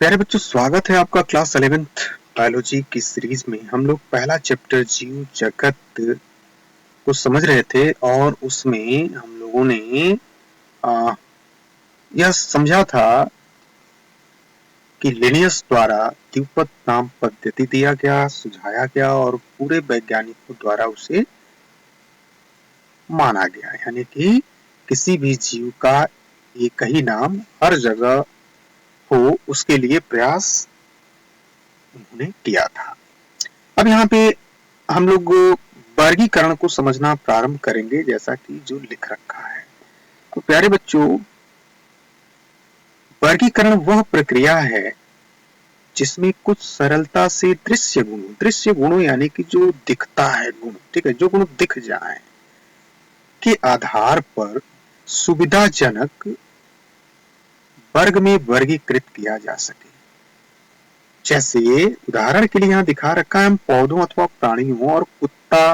प्यारे बच्चों, स्वागत है आपका क्लास 11th बायोलॉजी की सीरीज में। हम लोग पहला चैप्टर जीव जगत को समझ रहे थे और उसमें हम लोगों ने यह समझा था कि लिनियस द्वारा द्विपद नाम पद्धति दिया गया, सुझाया गया और पूरे वैज्ञानिकों द्वारा उसे माना गया, यानी कि किसी भी जीव का एक ही नाम हर जगह हो, उसके लिए प्रयास उन्होंने किया था। अब यहाँ पे हम लोग वर्गीकरण को समझना प्रारंभ करेंगे, जैसा कि जो लिख रखा है। तो प्यारे बच्चों, वर्गीकरण वह प्रक्रिया है जिसमें कुछ सरलता से दृश्य गुणों यानी कि जो दिखता है गुण, ठीक है, जो गुण दिख जाए के आधार पर सुविधाजनक वर्ग में वर्गीकृत किया जा सके। जैसे उदाहरण के लिए यहाँ दिखा रखा है, हम पौधों अथवा प्राणियों और कुत्ता,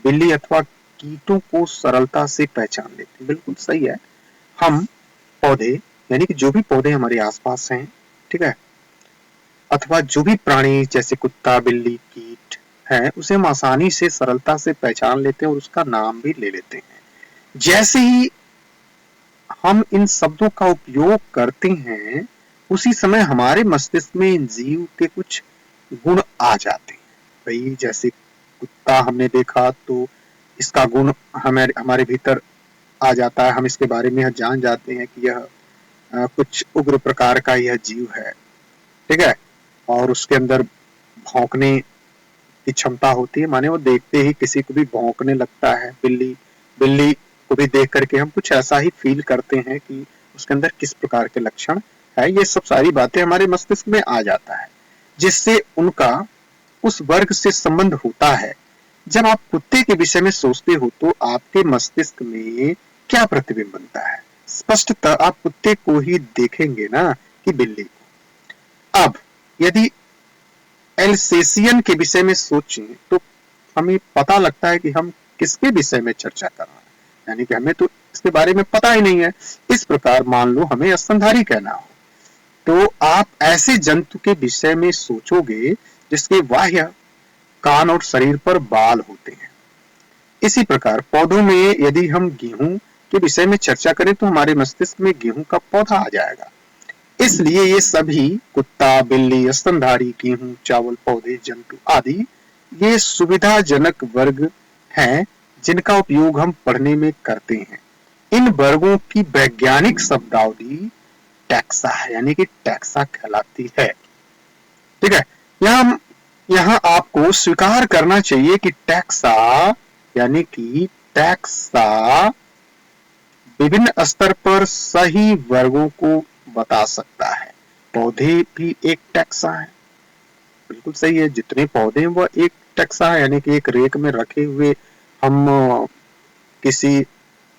बिल्ली अथवा कीटों को सरलता से पहचान लेते हैं। बिल्कुल सही है। हम पौधे यानी कि जो भी पौधे हमारे आसपास हैं, ठीक है, अथवा जो भी प्राणी जैसे कुत्ता, बिल्ली, कीट है, उसे हम आसानी से सरलता से पहचान लेते हैं और उसका नाम भी ले लेते हैं। जैसे ही हम इन शब्दों का उपयोग करते हैं, उसी समय हमारे मस्तिष्क में इन जीव के कुछ गुण आ जाते हैं। भाई जैसे कुत्ता हमने देखा तो इसका गुण हमारे भीतर आ जाता है, हम इसके बारे में जान जाते हैं कि यह कुछ उग्र प्रकार का यह जीव है, ठीक है, और उसके अंदर भौंकने की क्षमता होती है, माने वो देखते ही किसी को भी भौंकने लगता है। बिल्ली को भी देख करके हम कुछ ऐसा ही फील करते हैं कि उसके अंदर किस प्रकार के लक्षण है। ये सब सारी बातें हमारे मस्तिष्क में आ जाता है, जिससे उनका उस वर्ग से संबंध होता है। जब आप कुत्ते के विषय में सोचते हो तो आपके मस्तिष्क में क्या प्रतिबिंब बनता है? स्पष्टतः आप कुत्ते को ही देखेंगे ना कि बिल्ली को। अब यदि एल्सेशियन के विषय में सोचें तो हमें पता लगता है कि हम किसके विषय में चर्चा कर रहे हैं, यानी कि हमें तो इसके बारे में पता ही नहीं है। इस प्रकार मान लो हमें स्तनधारी कहना हो तो आप ऐसे जंतु के विषय में सोचोगे जिसके बाह्य, कान और शरीर पर बाल होते हैं। इसी प्रकार पौधों में यदि हम गेहूं के विषय में चर्चा करें तो हमारे मस्तिष्क में गेहूं का पौधा आ जाएगा। इसलिए ये सभी कुत्ता, बिल्ली, स्तनधारी, गेहूं, चावल, पौधे, जंतु आदि ये सुविधाजनक वर्ग हैं जिनका उपयोग हम पढ़ने में करते हैं। इन वर्गों की वैज्ञानिक शब्दावली टैक्सा है, यानी कि टैक्सा कहलाती है, ठीक है। यहाँ आपको स्वीकार करना चाहिए कि टैक्सा विभिन्न स्तर पर सही वर्गों को बता सकता है। पौधे भी एक टैक्सा है, बिल्कुल सही है। जितने पौधे हैं वह एक टैक्सा है, यानी कि एक रेक में रखे हुए हम किसी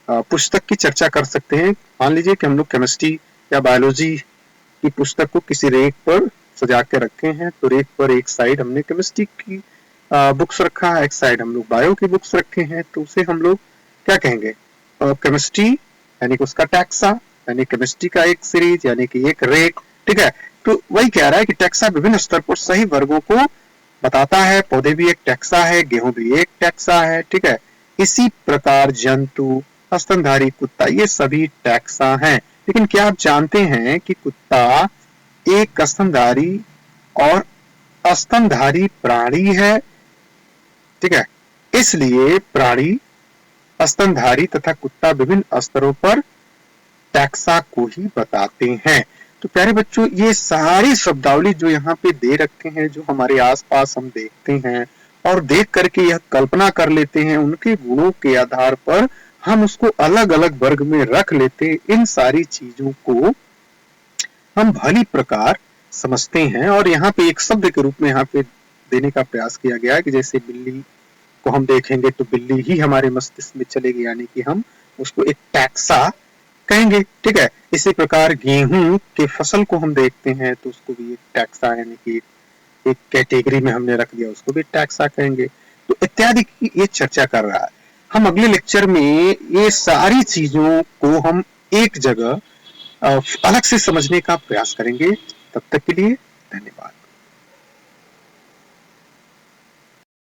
पुस्तक की चर्चा कर सकते हैं। मान लीजिए कि हम लोग केमिस्ट्री या बायोलॉजी की पुस्तक को किसी रेक पर सजा के रखे हैं, तो रेक पर एक साइड हमने केमिस्ट्री की बुक्स रखा है, एक साइड हम लोग बायो की बुक्स रखे हैं, तो उसे हम लोग क्या कहेंगे? केमिस्ट्री यानी कि उसका टैक्सा, यानी केमिस्ट्री का एक सीरीज, यानी कि एक रेक, ठीक है। तो वही कह रहा है कि टैक्सा विभिन्न स्तर पर सही वर्गों को बताता है। पौधे भी एक टैक्सा है, गेहूं भी एक टैक्सा है, ठीक है। इसी प्रकार जंतु, स्तनधारी, कुत्ता, ये सभी टैक्सा हैं। लेकिन क्या आप जानते हैं कि कुत्ता एक स्तनधारी और स्तनधारी प्राणी है, ठीक है। इसलिए प्राणी, स्तनधारी तथा कुत्ता विभिन्न स्तरों पर टैक्सा को ही बताते हैं। तो प्यारे बच्चों, ये सारी शब्दावली जो यहाँ पे दे रखे हैं, जो हमारे आसपास हम देखते हैं और देख करके यह कल्पना कर लेते हैं, उनके गुणों के आधार पर हम उसको अलग अलग वर्ग में रख लेते हैं। इन सारी चीजों को हम भली प्रकार समझते हैं और यहाँ पे एक शब्द के रूप में यहाँ पे देने का प्रयास किया गया है कि जैसे बिल्ली को हम देखेंगे तो बिल्ली ही हमारे मस्तिष्क में चलेगी, यानी कि हम उसको एक टैक्सा कहेंगे, ठीक है। इसी प्रकार गेहूं के फसल को हम देखते हैं तो उसको भी एक टैक्सा, यानी कि एक कैटेगरी में हमने रख दिया, उसको भी टैक्सा कहेंगे। तो इत्यादि की ये चर्चा कर रहा है। हम अगले लेक्चर में ये सारी चीजों को हम एक जगह अलग से समझने का प्रयास करेंगे। तब तक के लिए धन्यवाद।